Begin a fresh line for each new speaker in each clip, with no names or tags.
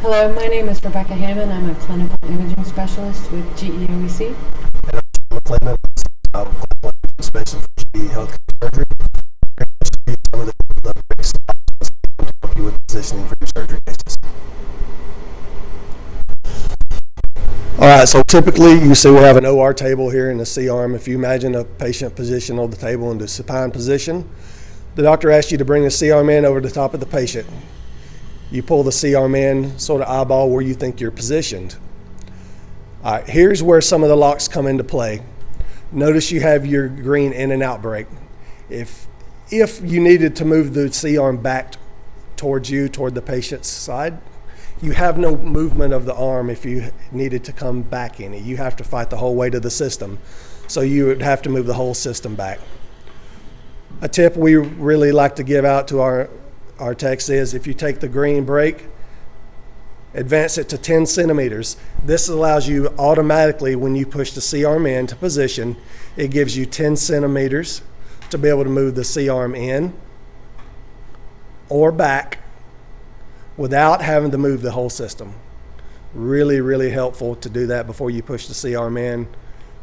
Hello, my name is Rebecca Hammond. I'm a clinical imaging specialist with GEOEC.
And I'm McClendon, clinical specialist for GE Healthcare Surgery. I'm going to show you some of the basic steps to help you with positioning for your surgery cases. All right, so typically you see we have an OR table here in the C-arm. If you imagine a patient position on the table in the supine position, the doctor asks you to bring the C-arm in over the top of the patient. You pull the C-arm in, sort of eyeball where you think you're positioned. All right, here's where some of the locks come into play. Notice you have your green in and out brake. If you needed to move the C-arm back towards you, toward the patient's side, you have no movement of the arm if you needed to come back any. You have to fight the whole weight of the system. So you would have to move the whole system back. A tip we really like to give out to our techs is if you take the green brake, advance it to 10 centimeters. This allows you automatically, when you push the C-arm in to position, it gives you 10 centimeters to be able to move the C-arm in or back without having to move the whole system. Really, really helpful to do that before you push the C-arm in.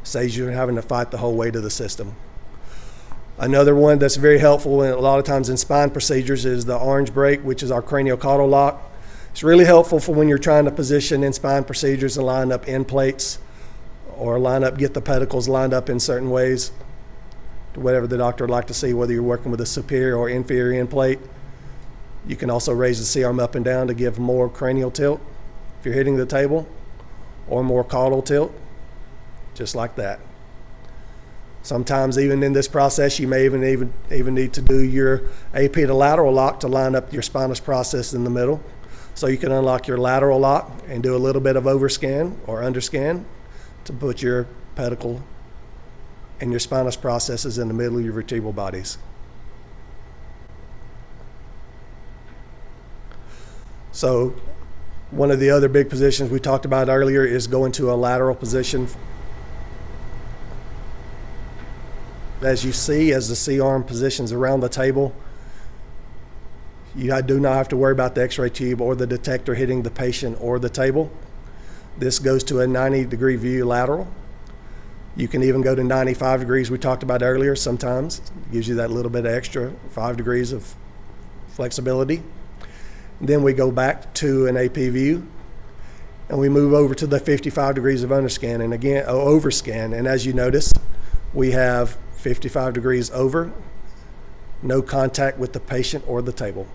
Saves you having to fight the whole weight of the system. Another one that's very helpful and a lot of times in spine procedures is the orange brake, which is our craniocaudal lock. It's really helpful for when you're trying to position in spine procedures and line up end plates or get the pedicles lined up in certain ways to whatever the doctor would like to see, whether you're working with a superior or inferior end plate. You can also raise the C-arm up and down to give more cranial tilt if you're hitting the table, or more caudal tilt, just like that. Sometimes even in this process, you may even need to do your AP to lateral lock to line up your spinous process in the middle. So you can unlock your lateral lock and do a little bit of overscan or underscan to put your pedicle and your spinous processes in the middle of your vertebral bodies. So one of the other big positions we talked about earlier is going to a lateral position. As you see, as the C-arm positions around the table, you do not have to worry about the X-ray tube or the detector hitting the patient or the table. This goes to a 90-degree view lateral. You can even go to 95 degrees we talked about earlier sometimes. It gives you that little bit of extra 5 degrees of flexibility. Then we go back to an AP view and we move over to the 55 degrees of underscan and again overscan. And as you notice, we have 55 degrees over, no contact with the patient or the table.